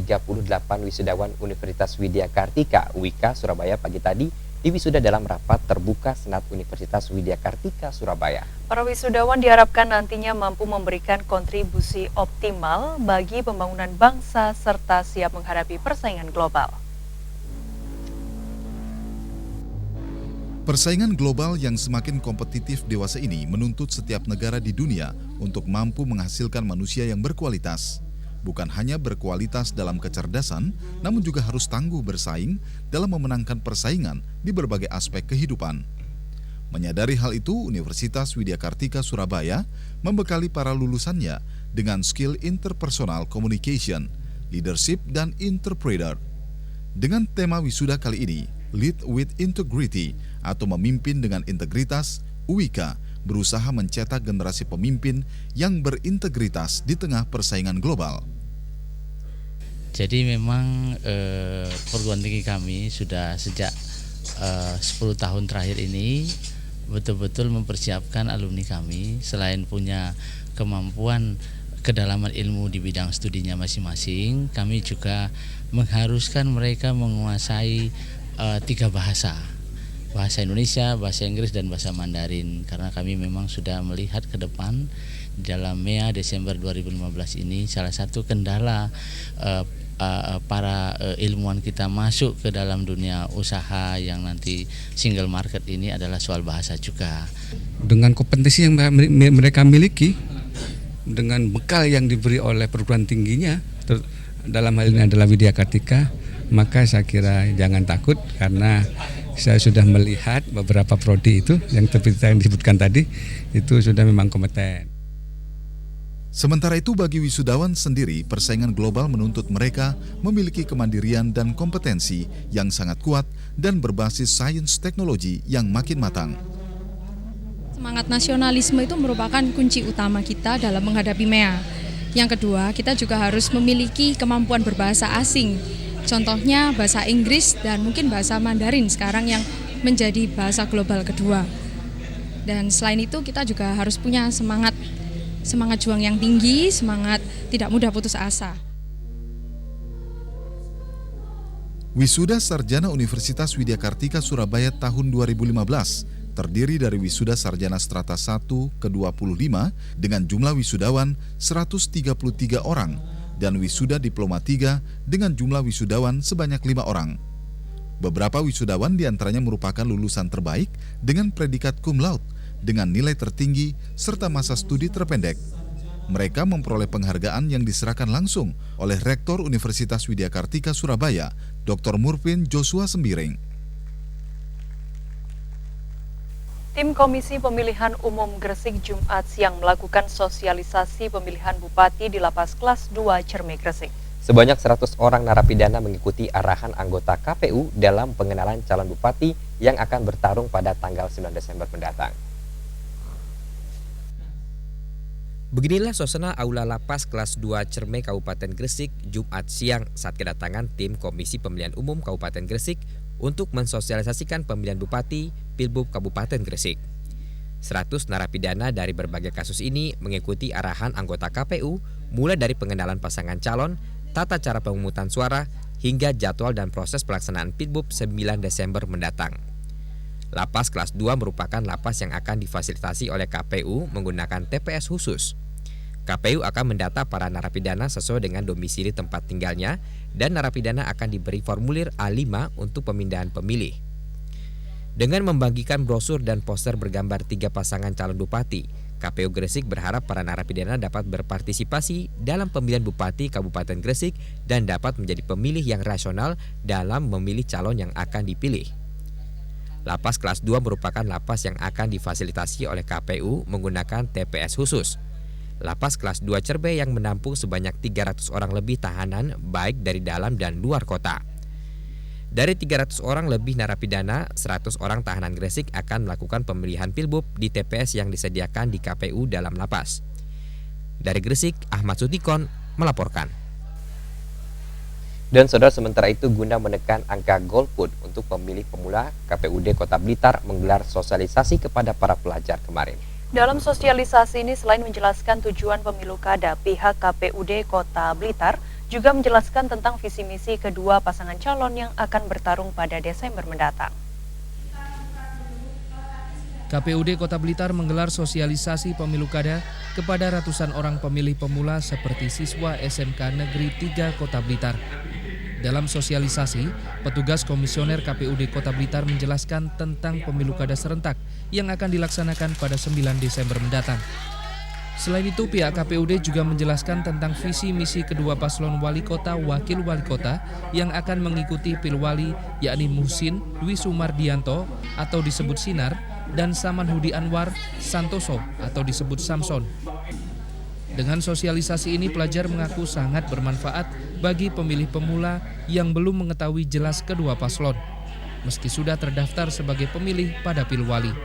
wisudawan Universitas Widya Kartika UWIK Surabaya pagi tadi diwisuda dalam rapat terbuka Senat Universitas Widya Kartika Surabaya. Para wisudawan diharapkan nantinya mampu memberikan kontribusi optimal bagi pembangunan bangsa serta siap menghadapi persaingan global. Persaingan global yang semakin kompetitif dewasa ini menuntut setiap negara di dunia untuk mampu menghasilkan manusia yang berkualitas. Bukan hanya berkualitas dalam kecerdasan, namun juga harus tangguh bersaing dalam memenangkan persaingan di berbagai aspek kehidupan. Menyadari hal itu, Universitas Widya Kartika Surabaya membekali para lulusannya dengan skill interpersonal communication, leadership, dan interpreter. Dengan tema wisuda kali ini, Lead with Integrity atau memimpin dengan integritas, UWIK berusaha mencetak generasi pemimpin yang berintegritas di tengah persaingan global. Jadi memang perguruan tinggi kami sudah sejak 10 tahun terakhir ini betul-betul mempersiapkan alumni kami selain punya kemampuan kedalaman ilmu di bidang studinya masing-masing, kami juga mengharuskan mereka menguasai 3 bahasa. Bahasa Indonesia, bahasa Inggris, dan bahasa Mandarin. Karena kami memang sudah melihat ke depan di dalam MEA Desember 2015 ini salah satu kendala para ilmuwan kita masuk ke dalam dunia usaha yang nanti single market ini adalah soal bahasa juga. Dengan kompetensi yang mereka miliki, dengan bekal yang diberi oleh perguruan tingginya, dalam hal ini adalah Widya Kartika, maka saya kira jangan takut karena saya sudah melihat beberapa prodi itu yang disebutkan tadi itu sudah memang kompeten. Sementara itu bagi wisudawan sendiri, persaingan global menuntut mereka memiliki kemandirian dan kompetensi yang sangat kuat dan berbasis sains teknologi yang makin matang. Semangat nasionalisme itu merupakan kunci utama kita dalam menghadapi MEA. Yang kedua, kita juga harus memiliki kemampuan berbahasa asing. Contohnya bahasa Inggris dan mungkin bahasa Mandarin sekarang yang menjadi bahasa global kedua. Dan selain itu kita juga harus punya semangat juang yang tinggi, semangat tidak mudah putus asa. Wisuda Sarjana Universitas Widya Kartika Surabaya tahun 2015 terdiri dari wisuda sarjana strata 1 ke 25 dengan jumlah wisudawan 133 orang dan wisuda diploma 3 dengan jumlah wisudawan sebanyak 5 orang. Beberapa wisudawan diantaranya merupakan lulusan terbaik dengan predikat cum laude dengan nilai tertinggi serta masa studi terpendek. Mereka memperoleh penghargaan yang diserahkan langsung oleh Rektor Universitas Widya Kartika Surabaya, Dr. Murpin Joshua Sembiring. Tim Komisi Pemilihan Umum Gresik Jumat siang melakukan sosialisasi pemilihan bupati di Lapas Kelas 2 Cermi Gresik. Sebanyak 100 orang narapidana mengikuti arahan anggota KPU dalam pengenalan calon bupati yang akan bertarung pada tanggal 9 Desember mendatang. Beginilah suasana Aula Lapas kelas 2 Cerme Kabupaten Gresik Jumat siang saat kedatangan tim Komisi Pemilihan Umum Kabupaten Gresik untuk mensosialisasikan pemilihan Bupati Pilbub Kabupaten Gresik. 100 narapidana dari berbagai kasus ini mengikuti arahan anggota KPU mulai dari pengenalan pasangan calon, tata cara pemungutan suara, hingga jadwal dan proses pelaksanaan Pilbub 9 Desember mendatang. Lapas kelas 2 merupakan lapas yang akan difasilitasi oleh KPU menggunakan TPS khusus. KPU akan mendata para narapidana sesuai dengan domisili tempat tinggalnya dan narapidana akan diberi formulir A5 untuk pemindahan pemilih. Dengan membagikan brosur dan poster bergambar 3 pasangan calon bupati, KPU Gresik berharap para narapidana dapat berpartisipasi dalam pemilihan Bupati Kabupaten Gresik dan dapat menjadi pemilih yang rasional dalam memilih calon yang akan dipilih. Lapas kelas 2 merupakan lapas yang akan difasilitasi oleh KPU menggunakan TPS khusus. Lapas kelas 2 Cerbe yang menampung sebanyak 300 orang lebih tahanan baik dari dalam dan luar kota. Dari 300 orang lebih narapidana, 100 orang tahanan Gresik akan melakukan pemilihan Pilbub di TPS yang disediakan di KPU dalam lapas. Dari Gresik, Ahmad Sutikon melaporkan. Dan saudara, sementara itu guna menekan angka golput untuk pemilih pemula, KPUD Kota Blitar menggelar sosialisasi kepada para pelajar kemarin. Dalam sosialisasi ini selain menjelaskan tujuan pemilu kada, pihak KPUD Kota Blitar juga menjelaskan tentang visi misi kedua pasangan calon yang akan bertarung pada Desember mendatang. KPUD Kota Blitar menggelar sosialisasi pemilu kada kepada ratusan orang pemilih pemula seperti siswa SMK Negeri 3 Kota Blitar. Dalam sosialisasi, petugas komisioner KPUD Kota Blitar menjelaskan tentang pemilu kada serentak yang akan dilaksanakan pada 9 Desember mendatang. Selain itu, pihak KPUD juga menjelaskan tentang visi misi kedua paslon wali kota, wakil wali kota yang akan mengikuti Pilwali, yakni Muhsin Dwi Sumardianto atau disebut Sinar, dan Samanhudi Anwar Santoso atau disebut Samson. Dengan sosialisasi ini, pelajar mengaku sangat bermanfaat bagi pemilih pemula yang belum mengetahui jelas kedua paslon, meski sudah terdaftar sebagai pemilih pada Pilwali.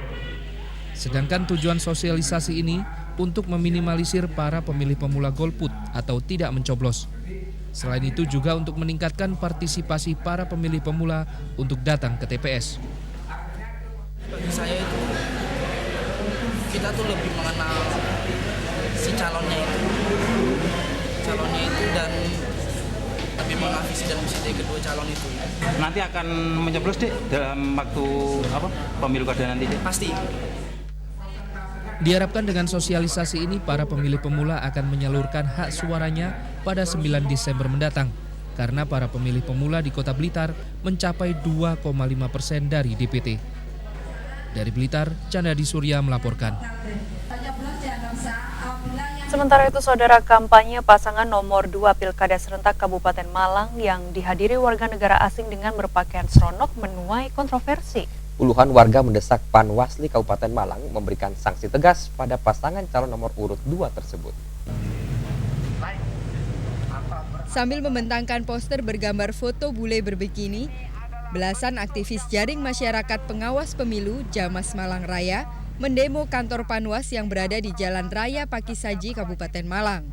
Sedangkan tujuan sosialisasi ini untuk meminimalisir para pemilih pemula golput atau tidak mencoblos. Selain itu juga untuk meningkatkan partisipasi para pemilih pemula untuk datang ke TPS. Bagi saya itu, kita tuh lebih mengenal si calonnya itu dan lebih mengenal visi dan misi dari kedua calon itu. Nanti akan mencoblos deh dalam waktu pemilu kada nanti deh? Pasti. Diharapkan dengan sosialisasi ini para pemilih pemula akan menyalurkan hak suaranya pada 9 Desember mendatang karena para pemilih pemula di Kota Blitar mencapai 2,5% dari DPT. Dari Blitar, Chandadi Surya melaporkan. Sementara itu, saudara, kampanye pasangan nomor 2 Pilkada Serentak Kabupaten Malang yang dihadiri warga negara asing dengan berpakaian seronok menuai kontroversi. Puluhan warga mendesak Panwasli Kabupaten Malang memberikan sanksi tegas pada pasangan calon nomor urut 2 tersebut. Sambil membentangkan poster bergambar foto bule berbikini, belasan aktivis jaring masyarakat pengawas pemilu Jamas Malang Raya mendemo kantor Panwas yang berada di Jalan Raya Pakisaji, Kabupaten Malang.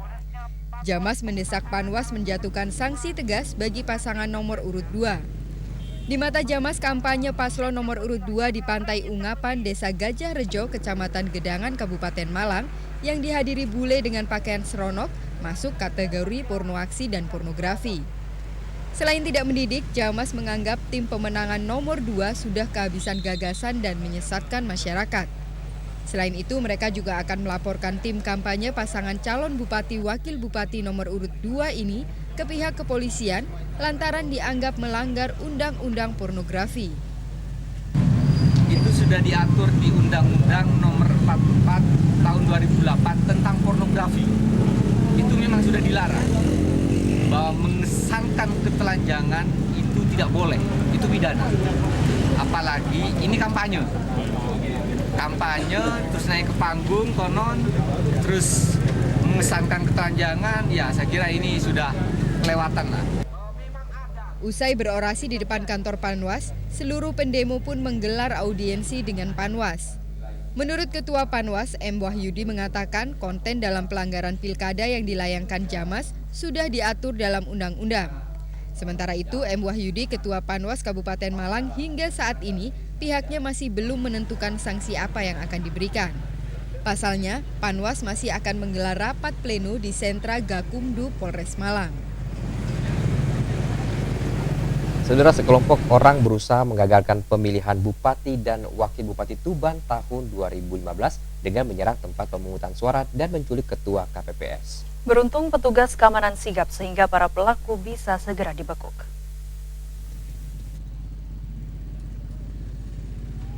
Jamas mendesak Panwas menjatuhkan sanksi tegas bagi pasangan nomor urut 2. Di mata Jamas, kampanye paslon nomor urut 2 di Pantai Ungapan, Desa Gajah Rejo, Kecamatan Gedangan, Kabupaten Malang, yang dihadiri bule dengan pakaian seronok, masuk kategori pornoaksi dan pornografi. Selain tidak mendidik, Jamas menganggap tim pemenangan nomor 2 sudah kehabisan gagasan dan menyesatkan masyarakat. Selain itu, mereka juga akan melaporkan tim kampanye pasangan calon bupati wakil bupati nomor urut 2 ini ke pihak kepolisian lantaran dianggap melanggar undang-undang pornografi. Itu sudah diatur di Undang-Undang Nomor 44 Tahun 2008 tentang pornografi. Itu memang sudah dilarang. Bahwa mengesankan ketelanjangan itu tidak boleh, itu pidana. Apalagi ini kampanye. Kampanye terus naik ke panggung konon terus mengesankan ketelanjangan, ya saya kira ini sudah kelewatan lah. Usai berorasi di depan kantor Panwas, seluruh pendemo pun menggelar audiensi dengan Panwas. Menurut Ketua Panwas, M. Wahyudi mengatakan konten dalam pelanggaran pilkada yang dilayangkan Jamas sudah diatur dalam undang-undang. Sementara itu, M. Wahyudi, Ketua Panwas Kabupaten Malang, hingga saat ini pihaknya masih belum menentukan sanksi apa yang akan diberikan. Pasalnya, Panwas masih akan menggelar rapat pleno di Sentra Gakumdu Polres Malang. Saudara, sekelompok orang berusaha menggagalkan pemilihan Bupati dan Wakil Bupati Tuban tahun 2015 dengan menyerang tempat pemungutan suara dan menculik Ketua KPPS. Beruntung petugas keamanan sigap sehingga para pelaku bisa segera dibekuk.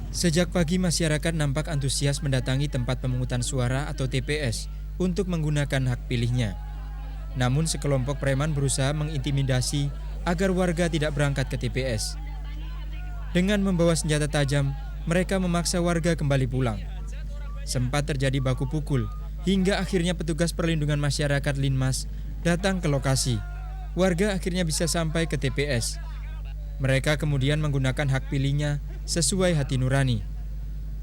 Sejak pagi masyarakat nampak antusias mendatangi tempat pemungutan suara atau TPS untuk menggunakan hak pilihnya. Namun sekelompok preman berusaha mengintimidasi agar warga tidak berangkat ke TPS. Dengan membawa senjata tajam, mereka memaksa warga kembali pulang. Sempat terjadi baku pukul, hingga akhirnya petugas perlindungan masyarakat Linmas datang ke lokasi. Warga akhirnya bisa sampai ke TPS. Mereka kemudian menggunakan hak pilihnya sesuai hati nurani.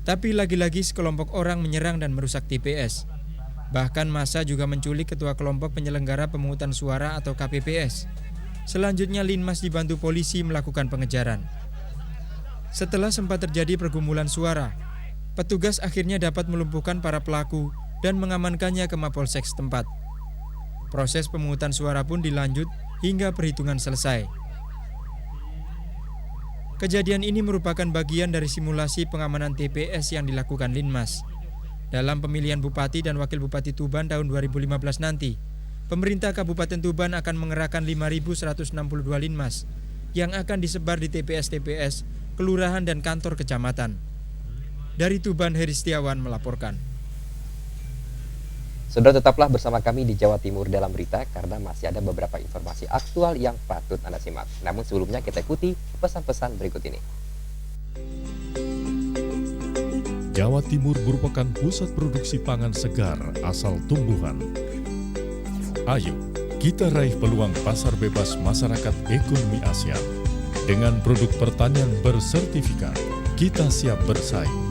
Tapi lagi-lagi sekelompok orang menyerang dan merusak TPS. Bahkan massa juga menculik ketua kelompok penyelenggara pemungutan suara atau KPPS. Selanjutnya Linmas dibantu polisi melakukan pengejaran. Setelah sempat terjadi pergumulan suara, petugas akhirnya dapat melumpuhkan para pelaku dan mengamankannya ke Mapolsek setempat. Proses pemungutan suara pun dilanjut hingga perhitungan selesai. Kejadian ini merupakan bagian dari simulasi pengamanan TPS yang dilakukan Linmas. Dalam pemilihan Bupati dan Wakil Bupati Tuban tahun 2015 nanti, pemerintah Kabupaten Tuban akan mengerahkan 5.162 Linmas yang akan disebar di TPS-TPS, kelurahan dan kantor kecamatan. Dari Tuban, Heri Setiawan melaporkan. Saudara, tetaplah bersama kami di Jawa Timur dalam berita karena masih ada beberapa informasi aktual yang patut Anda simak. Namun sebelumnya kita ikuti pesan-pesan berikut ini. Jawa Timur merupakan pusat produksi pangan segar asal tumbuhan. Ayo, kita raih peluang pasar bebas masyarakat ekonomi ASEAN. Dengan produk pertanian bersertifikat, kita siap bersaing.